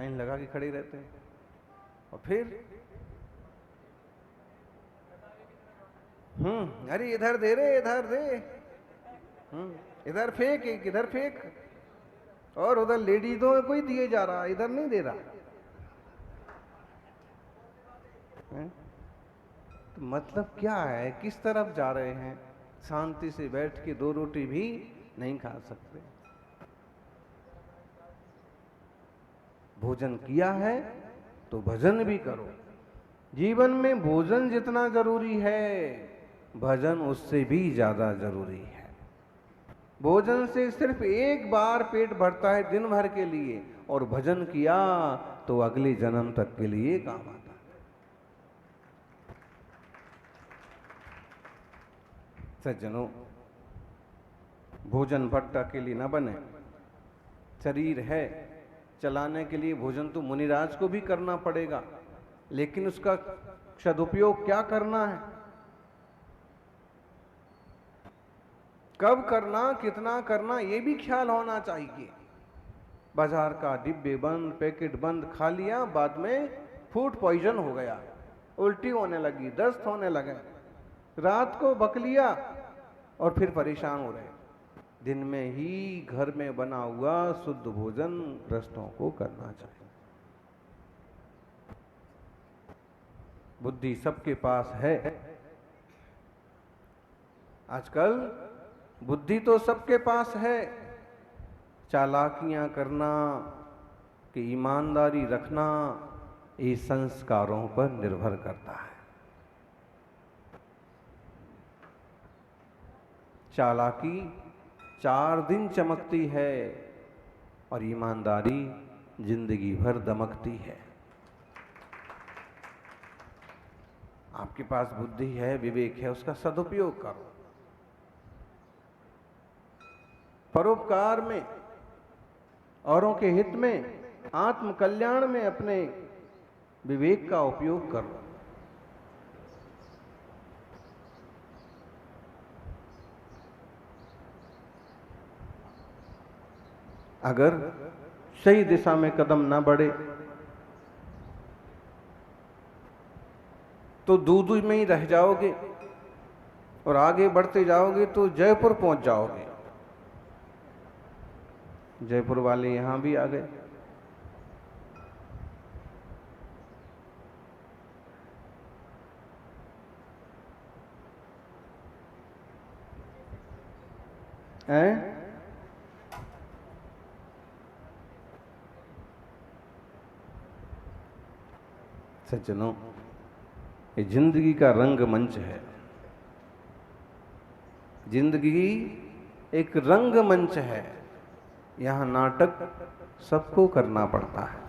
Line लगा के खड़े रहते हैं। और फिर अरे इधर दे रे, इधर दे, इधर फेंक, एक इधर फेंक, और उधर लेडीजों को ही दिए जा रहा, इधर नहीं दे रहा है? तो मतलब क्या है, किस तरफ जा रहे हैं? शांति से बैठ के 2 रोटी भी नहीं खा सकते। भोजन किया है तो भजन भी करो। जीवन में भोजन जितना जरूरी है, भजन उससे भी ज्यादा जरूरी है। भोजन से सिर्फ एक बार पेट भरता है दिन भर के लिए, और भजन किया तो अगले जन्म तक के लिए काम आता है। सज्जनों, भोजन भट्ट अकेली न बने। शरीर है, चलाने के लिए भोजन तो मुनिराज को भी करना पड़ेगा, लेकिन उसका सदुपयोग क्या करना है, कब करना, कितना करना, ये भी ख्याल होना चाहिए। बाजार का डिब्बे बंद, पैकेट बंद खा लिया, बाद में फूड पॉइजन हो गया, उल्टी होने लगी, दस्त होने लगे, रात को बक लिया और फिर परेशान हो रहे। दिन में ही घर में बना हुआ शुद्ध भोजन ग्रस्तों को करना चाहिए। बुद्धि सबके पास है आजकल, बुद्धि तो सबके पास है। चालाकियां करना कि ईमानदारी रखना, ये संस्कारों पर निर्भर करता है। चालाकी 4 दिन चमकती है और ईमानदारी जिंदगी भर दमकती है। आपके पास बुद्धि है, विवेक है, उसका सदुपयोग करो। परोपकार में, औरों के हित में, आत्म कल्याण में अपने विवेक का उपयोग करो। अगर सही दिशा में कदम ना बढ़े तो दूध में ही रह जाओगे, और आगे बढ़ते जाओगे तो जयपुर पहुंच जाओगे। जयपुर वाले यहां भी आ गए। हैं? सज्जनों, ये जिंदगी का रंगमंच है। जिंदगी एक रंगमंच है, यहां नाटक सबको करना पड़ता है।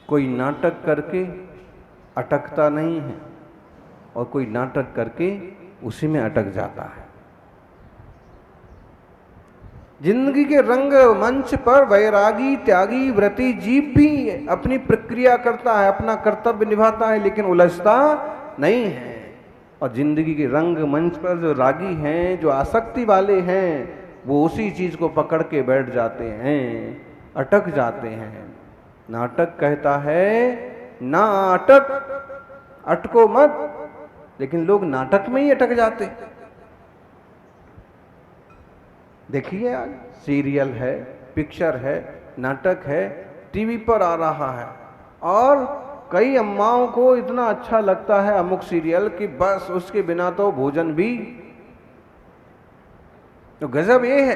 कोई नाटक करके अटकता नहीं है, और कोई नाटक करके उसी में अटक जाता है। जिंदगी के रंग मंच पर वैरागी, त्यागी, व्रती जीव भी अपनी प्रक्रिया करता है, अपना कर्तव्य निभाता है, लेकिन उलझता नहीं है। और जिंदगी के रंग मंच पर जो रागी हैं, जो आसक्ति वाले हैं, वो उसी चीज को पकड़ के बैठ जाते हैं, अटक जाते हैं। नाटक कहता है ना अटक, अटको मत, लेकिन लोग नाटक में ही अटक जाते। देखिए, आज सीरियल है, पिक्चर है, नाटक है, टीवी पर आ रहा है, और कई अम्माओं को इतना अच्छा लगता है अमुक सीरियल कि बस उसके बिना तो भोजन भी। तो गजब ये है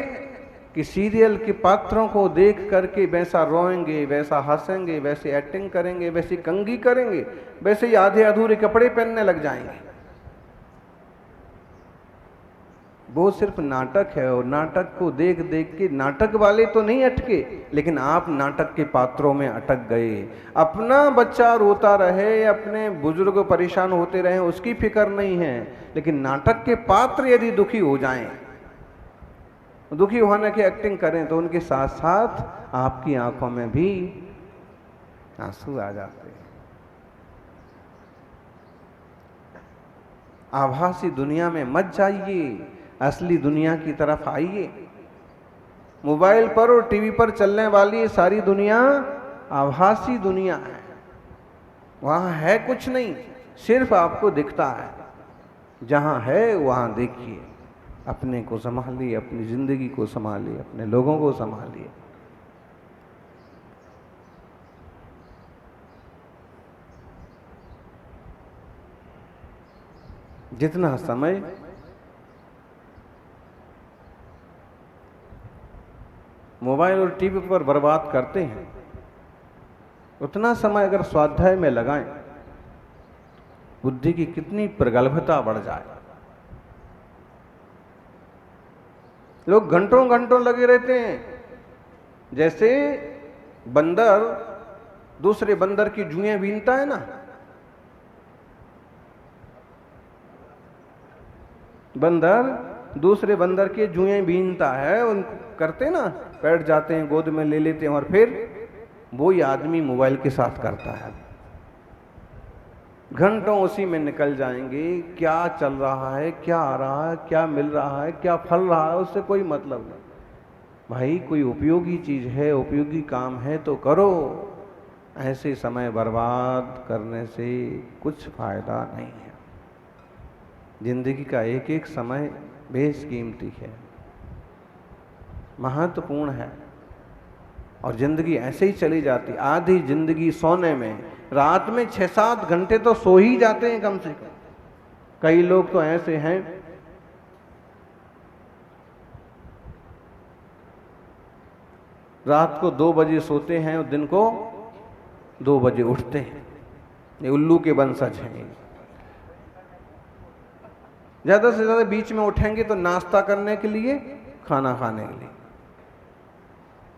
कि सीरियल के पात्रों को देख करके वैसा रोएंगे, वैसा हंसेंगे, वैसे एक्टिंग करेंगे, वैसी कंघी करेंगे, वैसे ही आधे अधूरे कपड़े पहनने लग जाएंगे। वो सिर्फ नाटक है, और नाटक को देख देख के नाटक वाले तो नहीं अटके, लेकिन आप नाटक के पात्रों में अटक गए। अपना बच्चा रोता रहे, अपने बुजुर्ग परेशान होते रहे, उसकी फिक्र नहीं है, लेकिन नाटक के पात्र यदि दुखी हो जाएं, दुखी होने की एक्टिंग करें, तो उनके साथ साथ आपकी आंखों में भी आंसू आ जाते हैं। आभासी दुनिया में मत जाइए, असली दुनिया की तरफ आइए। मोबाइल पर और टीवी पर चलने वाली ये सारी दुनिया आभासी दुनिया है, वहां है कुछ नहीं, सिर्फ आपको दिखता है। जहां है वहां देखिए, अपने को संभालिए, अपनी जिंदगी को संभालिए, अपने लोगों को संभालिए। जितना समय मोबाइल और टीवी पर बर्बाद करते हैं, उतना समय अगर स्वाध्याय में लगाएं, बुद्धि की कितनी प्रगल्भता बढ़ जाए। लोग घंटों घंटों लगे रहते हैं, जैसे बंदर दूसरे बंदर की जुएं बीनता है ना, बंदर दूसरे बंदर के जुएं बीनता है, उन करते ना, बैठ जाते हैं, गोद में ले लेते हैं, और फिर वो ही आदमी मोबाइल के साथ करता है। घंटों उसी में निकल जाएंगे, क्या चल रहा है, क्या आ रहा है, क्या मिल रहा है, क्या फल रहा है, उससे कोई मतलब नहीं। भाई कोई उपयोगी चीज है, उपयोगी काम है तो करो, ऐसे समय बर्बाद करने से कुछ फायदा नहीं है। जिंदगी का एक एक समय बेशकीमती है, महत्वपूर्ण है, और जिंदगी ऐसे ही चली जाती। आधी जिंदगी सोने में, रात में 6-7 घंटे तो सो ही जाते हैं कम से कम। कई लोग तो ऐसे हैं रात को 2 बजे सोते हैं और दिन को 2 बजे उठते हैं। ये उल्लू के वंशज हैं। ज्यादा से ज्यादा बीच में उठेंगे तो नाश्ता करने के लिए, खाना खाने के लिए।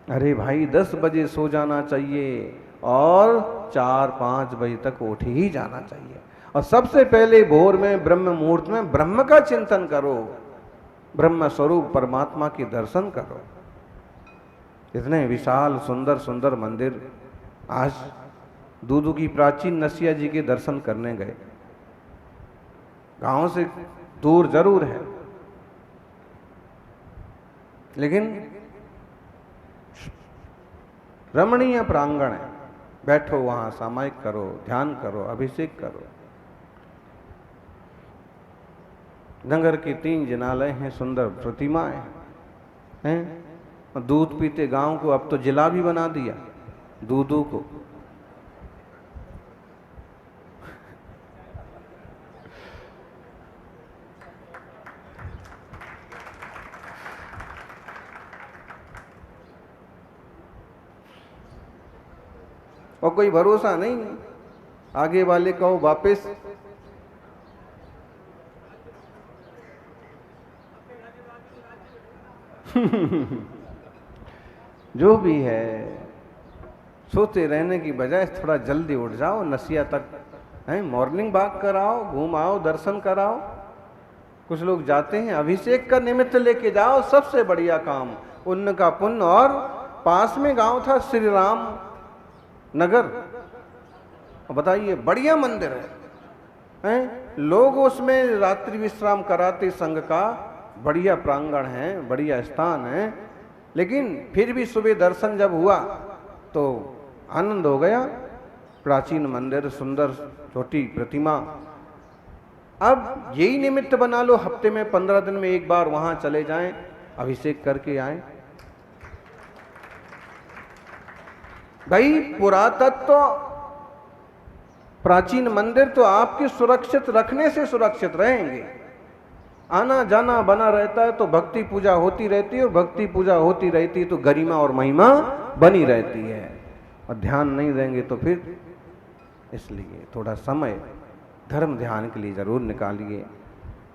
अरे भाई 10 बजे सो जाना चाहिए और 4-5 बजे तक उठ ही जाना चाहिए। और सबसे पहले भोर में ब्रह्म मुहूर्त में ब्रह्म का चिंतन करो, ब्रह्म स्वरूप परमात्मा के दर्शन करो। इतने विशाल सुंदर सुंदर मंदिर। आज दूदू की प्राचीन नसिया जी के दर्शन करने गए, गांव से दूर जरूर है, लेकिन रमणीय प्रांगण है। बैठो वहां, सामायिक करो, ध्यान करो, अभिषेक करो। नगर के 3 जिनालय हैं, सुंदर प्रतिमाएं हैं। और दूध पीते गांव को अब तो जिला भी बना दिया, दूधू को। और कोई भरोसा नहीं, आगे वाले कहो वापस जो भी है, सोते रहने की बजाय थोड़ा जल्दी उठ जाओ, नसिया तक है, मॉर्निंग वॉक कराओ, घूम आओ, दर्शन कराओ। कुछ लोग जाते हैं अभिषेक का निमित्त लेके जाओ, सबसे बढ़िया काम, उन्न का पुण्य। और पास में गांव था श्री राम नगर, बताइए बढ़िया मंदिर है, लोग उसमें रात्रि विश्राम कराते, संघ का बढ़िया प्रांगण है, बढ़िया स्थान है। लेकिन फिर भी सुबह दर्शन जब हुआ तो आनंद हो गया। प्राचीन मंदिर, सुंदर छोटी प्रतिमा। अब यही निमित्त बना लो, हफ्ते में 15 दिन में एक बार वहां चले जाएं, अभिषेक करके आएं। भाई पुरातत्व, प्राचीन मंदिर तो आपके सुरक्षित रखने से सुरक्षित रहेंगे। आना जाना बना रहता है तो भक्ति पूजा होती रहती है, और भक्ति पूजा होती रहती है तो गरिमा और महिमा बनी रहती है। और ध्यान नहीं देंगे तो फिर, इसलिए थोड़ा समय धर्म ध्यान के लिए जरूर निकालिए।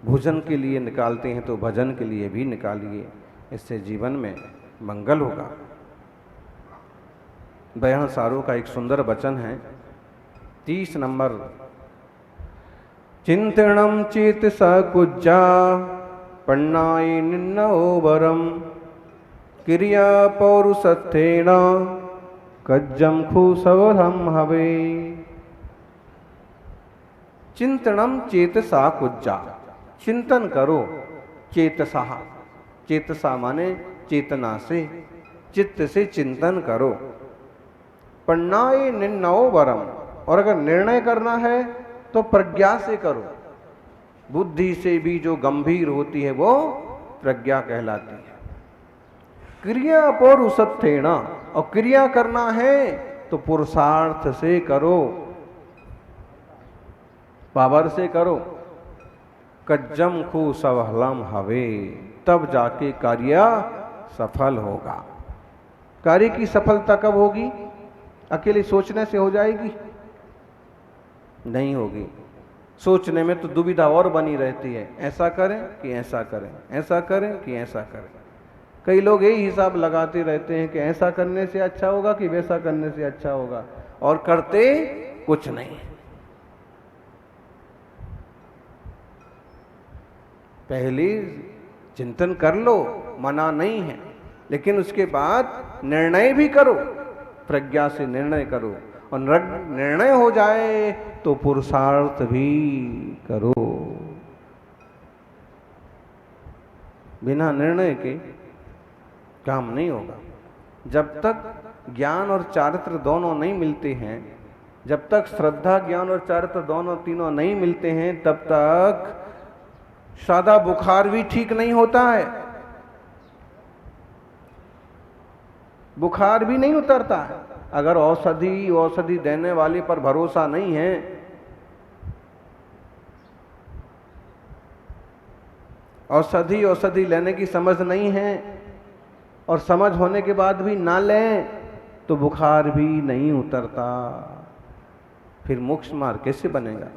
भोजन के लिए निकालते हैं तो भजन के लिए भी निकालिए, इससे जीवन में मंगल होगा। बयान सारों का एक सुंदर वचन है, 30 नंबर। चिंतनम चेत सकुज्जा पन्नाई निन्नोबरम क्रिया पौरुषत्थेन कज्जम खुसवरम हवे। चिंतनम चेतसा कुज्जा, चिंतन करो चेतसा। चेतसा माने चेतना से, चित्त से चिंतन करो। पन्नाए निर्णयो वरम, और अगर निर्णय करना है तो प्रज्ञा से करो। बुद्धि से भी जो गंभीर होती है वो प्रज्ञा कहलाती है। क्रिया पौरुषत्वेन, और क्रिया करना है तो पुरुषार्थ से करो, पावर से करो। कज्जम खू सफलम हवे, तब जाके कार्य सफल होगा। कार्य की सफलता कब होगी? अकेले सोचने से हो जाएगी? नहीं होगी। सोचने में तो दुविधा और बनी रहती है, ऐसा करें कि ऐसा करें, ऐसा करें कि ऐसा करें। कई लोग यही हिसाब लगाते रहते हैं कि ऐसा करने से अच्छा होगा कि वैसा करने से अच्छा होगा, और करते कुछ नहीं। पहले चिंतन कर लो, मना नहीं है, लेकिन उसके बाद निर्णय भी करो, प्रज्ञा से निर्णय करो, और निर्णय हो जाए तो पुरुषार्थ भी करो। बिना निर्णय के काम नहीं होगा। जब तक ज्ञान और चारित्र दोनों नहीं मिलते हैं, जब तक श्रद्धा, ज्ञान और चारित्र दोनों तीनों नहीं मिलते हैं, तब तक सादा बुखार भी ठीक नहीं होता है, बुखार भी नहीं उतरता है। अगर औषधि देने वाले पर भरोसा नहीं है, औषधि लेने की समझ नहीं है, और समझ होने के बाद भी ना लें तो बुखार भी नहीं उतरता। फिर मोक्ष मार्ग कैसे बनेगा?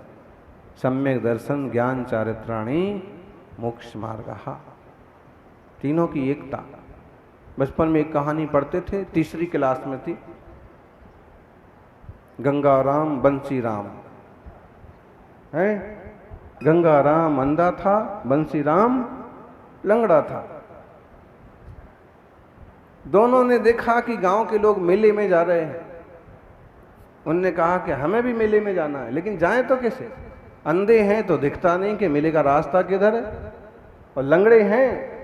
सम्यक दर्शन ज्ञान चारित्राणि मोक्ष मार्ग, तीनों की एकता। बचपन में एक कहानी पढ़ते थे, तीसरी क्लास में थी। गंगाराम बंसीराम है। गंगाराम अंधा था, बंसीराम लंगड़ा था। दोनों ने देखा कि गांव के लोग मेले में जा रहे हैं। उनने कहा कि हमें भी मेले में जाना है, लेकिन जाएं तो कैसे? अंधे हैं तो दिखता नहीं कि मेले का रास्ता किधर है, और लंगड़े हैं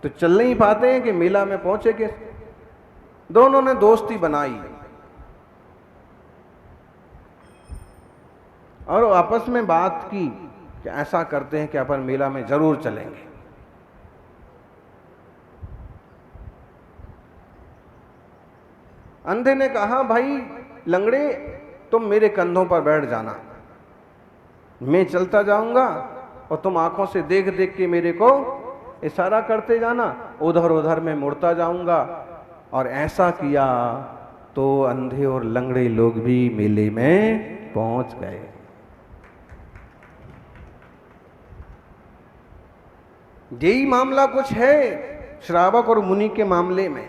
तो चल नहीं पाते हैं कि मेला में पहुंचे कैसे। दोनों ने दोस्ती बनाई और आपस में बात की कि ऐसा करते हैं कि अपन मेला में जरूर चलेंगे। अंधे ने कहा, भाई लंगड़े तुम मेरे कंधों पर बैठ जाना, मैं चलता जाऊंगा और तुम आंखों से देख देख के मेरे को इशारा करते जाना, उधर उधर मैं मुड़ता जाऊंगा। और ऐसा किया तो अंधे और लंगड़े लोग भी मेले में पहुंच गए। यही मामला कुछ है श्रावक और मुनि के मामले में।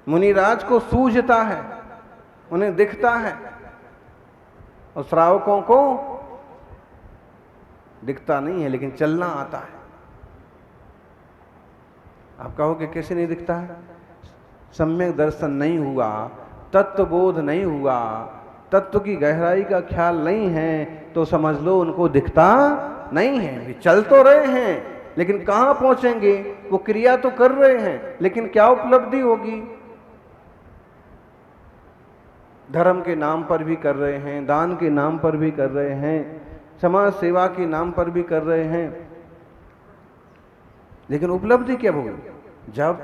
मुनिराज को सूझता है, उन्हें दिखता है, और श्रावकों को दिखता नहीं है, लेकिन चलना आता है। आप कहोगे कैसे नहीं दिखता है? सम्यक दर्शन नहीं हुआ, तत्व बोध नहीं हुआ, तत्व की गहराई का ख्याल नहीं है, तो समझ लो उनको दिखता नहीं है। वे चल तो रहे हैं, लेकिन कहां पहुंचेंगे? वो क्रिया तो कर रहे हैं, लेकिन क्या उपलब्धि होगी? धर्म के नाम पर भी कर रहे हैं, दान के नाम पर भी कर रहे हैं, समाज सेवा के नाम पर भी कर रहे हैं, लेकिन उपलब्धि क्या होगी? जब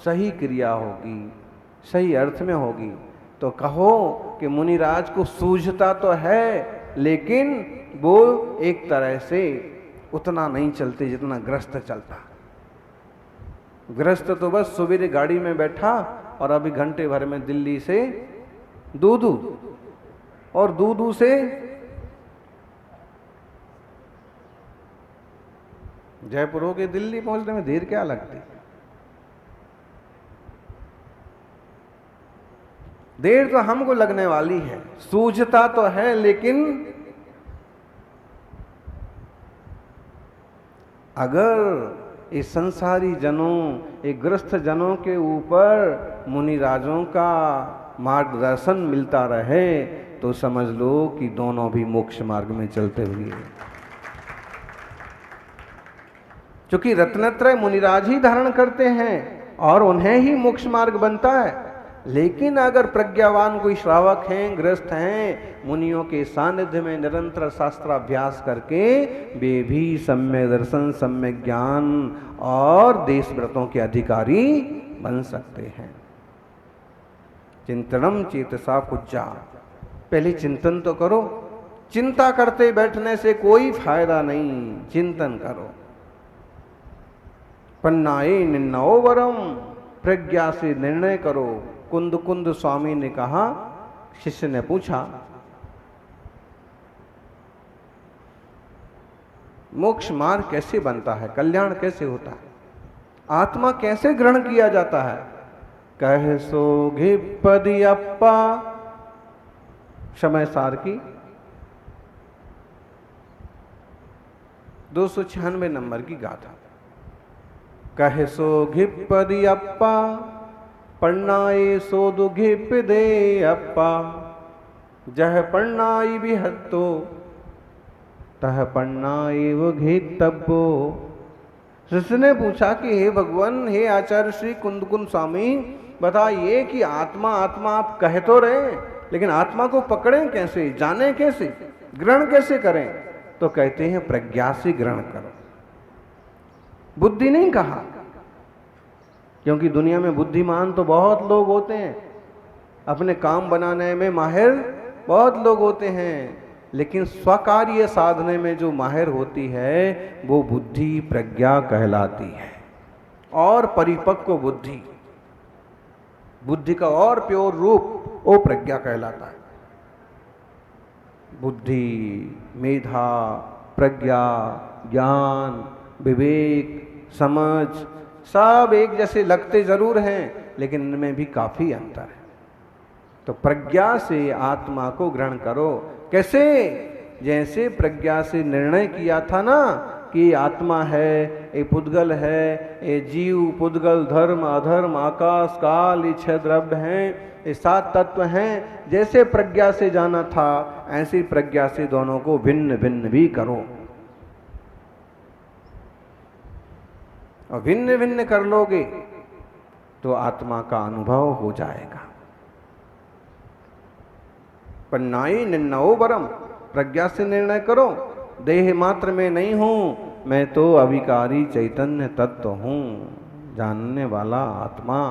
सही क्रिया होगी, सही अर्थ में होगी। तो कहो कि मुनिराज को सूझता तो है, लेकिन वो एक तरह से उतना नहीं चलते जितना गृहस्थ चलता। गृहस्थ तो बस सवेरे गाड़ी में बैठा और अभी घंटे भर में दिल्ली से दूदू, और दूदू से जयपुर होके दिल्ली पहुंचने में देर क्या लगती? देर तो हमको लगने वाली है। सूझता तो है, लेकिन अगर इस संसारी जनों, एक गृहस्थ जनों के ऊपर मुनिराजों का मार्गदर्शन मिलता रहे, तो समझ लो कि दोनों भी मोक्ष मार्ग में चलते हुए। क्योंकि रत्नत्रय मुनिराज ही धारण करते हैं और उन्हें ही मोक्ष मार्ग बनता है। लेकिन अगर प्रज्ञावान कोई श्रावक हैं, गृहस्थ हैं, मुनियों के सानिध्य में निरंतर शास्त्राभ्यास करके वे भी सम्यक दर्शन, सम्यक ज्ञान और देश व्रतों के अधिकारी बन सकते हैं। चिंतनम चेतसा कुज्जा, पहले चिंतन तो करो। चिंता करते बैठने से कोई फायदा नहीं, चिंतन करो। पन्नाए निन्नओ वरम, प्रज्ञा से निर्णय करो। कुंद कुंद स्वामी ने कहा, शिष्य ने पूछा, मोक्ष मार्ग कैसे बनता है, कल्याण कैसे होता है, आत्मा कैसे ग्रहण किया जाता है? कह सो घिपदी अप्पा, समय सार की 296 नंबर की गाथा। कह सो घिपदी अप्पा, पन्नाए सो दुघिप दे अप्पा, जह पन्नाई बिहत्तो तह पन्नाई वो घितब्बो। शिष्य ने पूछा कि हे भगवान, हे आचार्य श्री कुंद कुंद स्वामी, बताइए कि आत्मा आत्मा आप कह तो रहे, लेकिन आत्मा को पकड़ें कैसे, जाने कैसे, ग्रहण कैसे करें? तो कहते हैं प्रज्ञा से ग्रहण करो। बुद्धि नहीं कहा, क्योंकि दुनिया में बुद्धिमान तो बहुत लोग होते हैं, अपने काम बनाने में माहिर बहुत लोग होते हैं, लेकिन स्वकार्य साधने में जो माहिर होती है वो बुद्धि प्रज्ञा कहलाती है। और परिपक्व बुद्धि, बुद्धि का और प्योर रूप वो प्रज्ञा कहलाता है। बुद्धि, मेधा, प्रज्ञा, ज्ञान, विवेक, समझ सब एक जैसे लगते जरूर हैं, लेकिन इनमें भी काफी अंतर है। तो प्रज्ञा से आत्मा को ग्रहण करो। कैसे? जैसे प्रज्ञा से निर्णय किया था ना कि आत्मा है, ये पुद्गल है, ये जीव, पुद्गल, धर्म, अधर्म, आकाश, काल, ये 6 द्रव्य हैं, ये 7 तत्व हैं। जैसे प्रज्ञा से जाना था, ऐसी प्रज्ञा से दोनों को भिन्न भिन्न भी करो। और भिन्न भिन्न कर लोगे तो आत्मा का अनुभव हो जाएगा। पन्नाई निन्नओ वरम, प्रज्ञा से निर्णय करो। देह मात्र में नहीं हूं, मैं तो अविकारी चैतन्य तत्व हूं, जानने वाला आत्मा।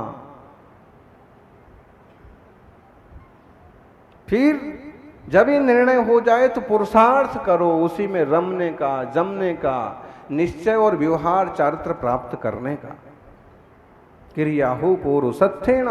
फिर जब ये निर्णय हो जाए तो पुरुषार्थ करो, उसी में रमने का, जमने का, निश्चय और व्यवहार चारित्र प्राप्त करने का। क्रिया हो पुरुषत्थेन,